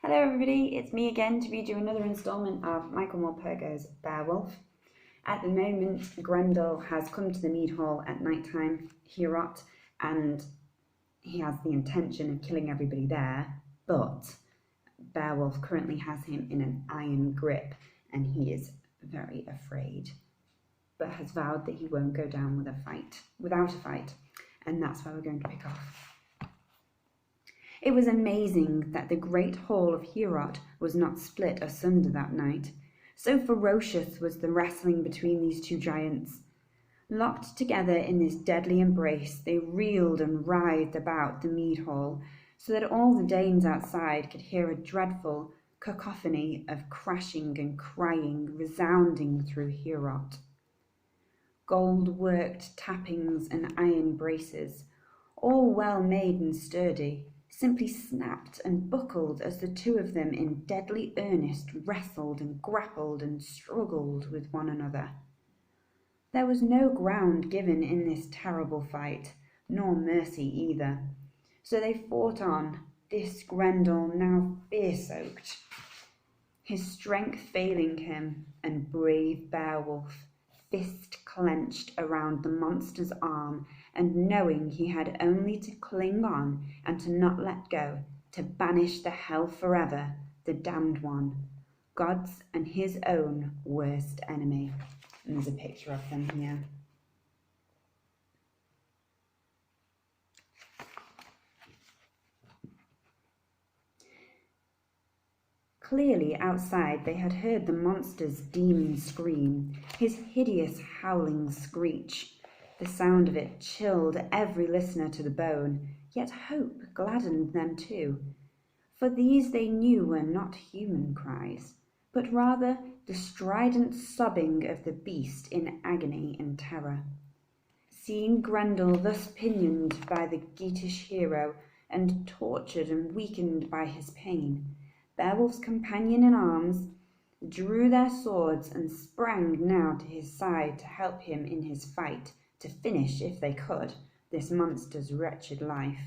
Hello everybody, it's me again to read you another instalment of Michael Morpurgo's Beowulf. At the moment, Grendel has come to the mead hall at night time, Heorot, and he has the intention of killing everybody there, but Beowulf currently has him in an iron grip and he is very afraid, but has vowed that he won't go down without a fight, and that's where we're going to pick off. It was amazing that the great hall of Heorot was not split asunder that night. So ferocious was the wrestling between these two giants. Locked together in this deadly embrace, they reeled and writhed about the mead hall, so that all the Danes outside could hear a dreadful cacophony of crashing and crying resounding through Heorot. Gold-worked tappings and iron braces, all well made and sturdy, simply snapped and buckled as the two of them in deadly earnest wrestled and grappled and struggled with one another. There was no ground given in this terrible fight, nor mercy either. So they fought on, this Grendel now fear-soaked, his strength failing him, and brave Beowulf, fist clenched around the monster's arm, and knowing he had only to cling on and to not let go, to banish the hell forever, the damned one, God's and his own worst enemy. And there's a picture of them here. Clearly outside they had heard the monster's demon scream, his hideous howling screech. The sound of it chilled every listener to the bone, yet hope gladdened them too. For these they knew were not human cries, but rather the strident sobbing of the beast in agony and terror. Seeing Grendel thus pinioned by the Geatish hero, and tortured and weakened by his pain, Beowulf's companion in arms drew their swords and sprang now to his side to help him in his fight, to finish, if they could, this monster's wretched life.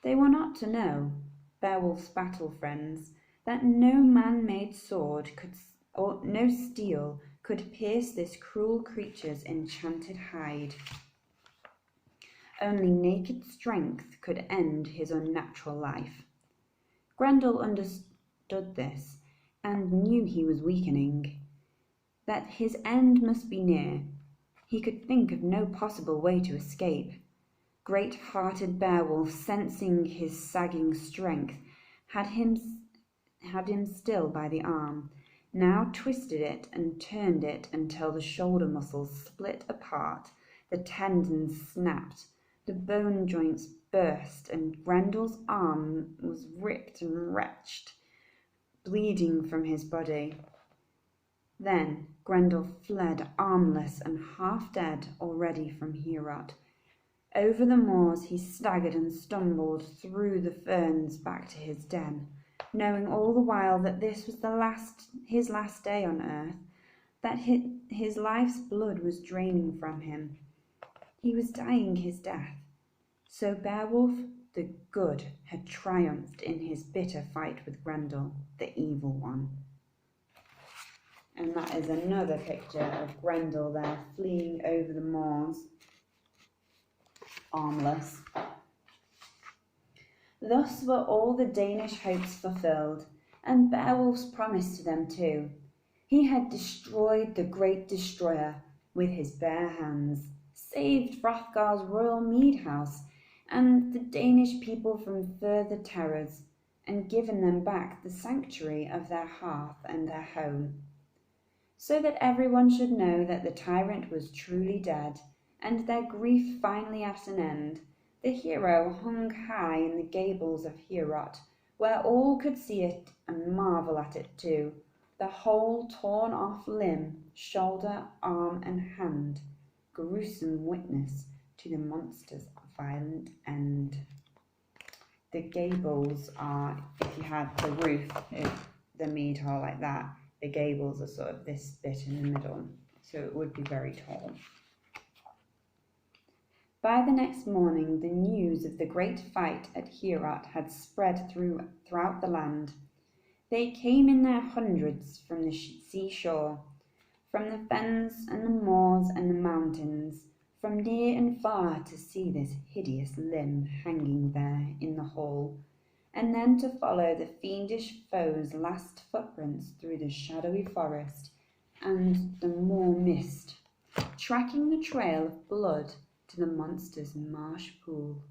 They were not to know, Beowulf's battle friends, that no man-made sword or no steel could pierce this cruel creature's enchanted hide. Only naked strength could end his unnatural life. Grendel understood this, and knew he was weakening, that his end must be near. He could think of no possible way to escape. Great-hearted Beowulf, sensing his sagging strength, had him still by the arm, now twisted it and turned it until the shoulder muscles split apart, the tendons snapped, the bone joints burst, and Grendel's arm was ripped and wrenched, bleeding from his body. Then Grendel fled armless and half dead already from Heorot. Over the moors he staggered and stumbled through the ferns back to his den, knowing all the while that this was his last day on earth, that his life's blood was draining from him. He was dying his death. So Beowulf the good had triumphed in his bitter fight with Grendel, the evil one. And that is another picture of Grendel there, fleeing over the moors, armless. Thus were all the Danish hopes fulfilled, and Beowulf's promise to them too. He had destroyed the great destroyer with his bare hands, saved Hrothgar's royal mead house, and the Danish people from further terrors, and given them back the sanctuary of their hearth and their home. So that everyone should know that the tyrant was truly dead, and their grief finally at an end, the hero hung high in the gables of Heorot, where all could see it and marvel at it too, the whole torn off limb, shoulder, arm, and hand, gruesome witness to the monster's violent end. The gables are, if you had the roof of the mead hall like that, the gables are sort of this bit in the middle, so it would be very tall. By the next morning the news of the great fight at Heorot had spread throughout the land. They came in their hundreds from the seashore, from the fens and the moors and the mountains, from near and far, to see this hideous limb hanging there in the hall, and then to follow the fiendish foe's last footprints through the shadowy forest and the moor mist, tracking the trail of blood to the monster's marsh pool.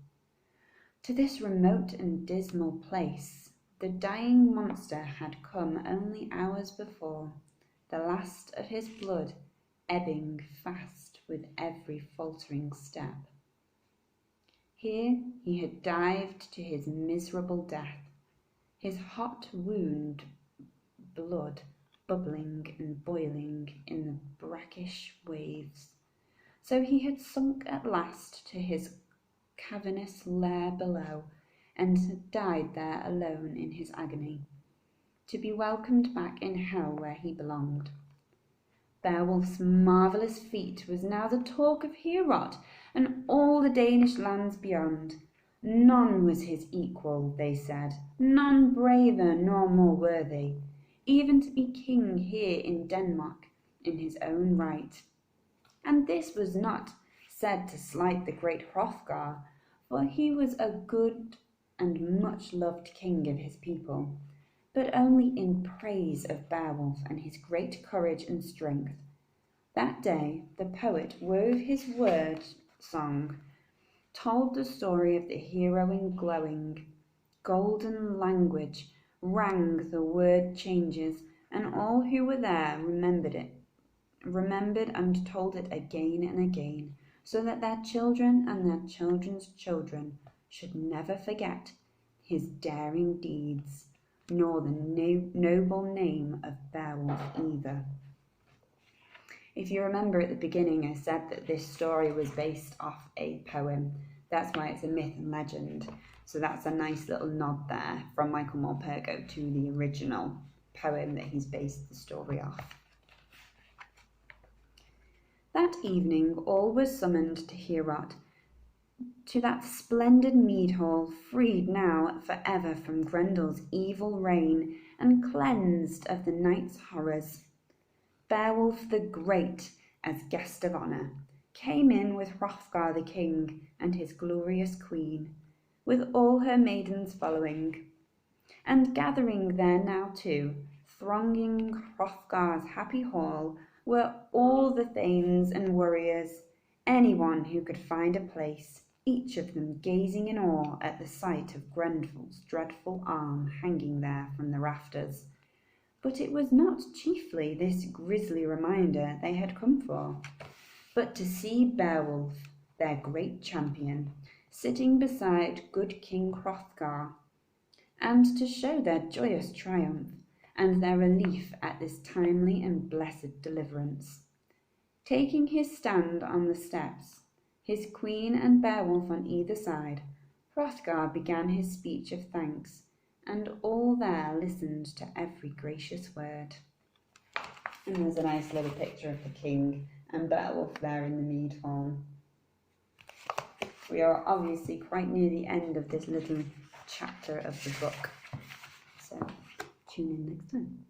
To this remote and dismal place the dying monster had come only hours before, the last of his blood ebbing fast with every faltering step. Here he had dived to his miserable death, his hot wound blood bubbling and boiling in the brackish waves. So he had sunk at last to his cavernous lair below, and had died there alone in his agony, to be welcomed back in hell where he belonged. Beowulf's marvellous feat was now the talk of Heorot and all the Danish lands beyond. None was his equal, they said, none braver nor more worthy, even to be king here in Denmark in his own right. And this was not said to slight the great Hrothgar, for he was a good and much loved king of his people, but only in praise of Beowulf and his great courage and strength. That day the poet wove his word song, told the story of the hero in glowing, golden language, rang the word changes, and all who were there remembered and told it again and again, so that their children and their children's children should never forget his daring deeds, nor the noble name of Beowulf either. If you remember at the beginning, I said that this story was based off a poem. That's why it's a myth and legend. So that's a nice little nod there from Michael Morpurgo to the original poem that he's based the story off. That evening all were summoned to Heorot, to that splendid mead hall, freed now for ever from Grendel's evil reign and cleansed of the night's horrors. Beowulf the Great, as guest of honour, came in with Hrothgar the king and his glorious queen, with all her maidens following, and gathering there now too, thronging Hrothgar's happy hall, were all the thanes and warriors, anyone who could find a place, each of them gazing in awe at the sight of Grendel's dreadful arm hanging there from the rafters. But it was not chiefly this grisly reminder they had come for, but to see Beowulf, their great champion, sitting beside good King Hrothgar, and to show their joyous triumph and their relief at this timely and blessed deliverance. Taking his stand on the steps, his queen and Beowulf on either side, Hrothgar began his speech of thanks, and all there listened to every gracious word. And there's a nice little picture of the king and Beowulf there in the mead hall. We are obviously quite near the end of this little chapter of the book, so tune in next time.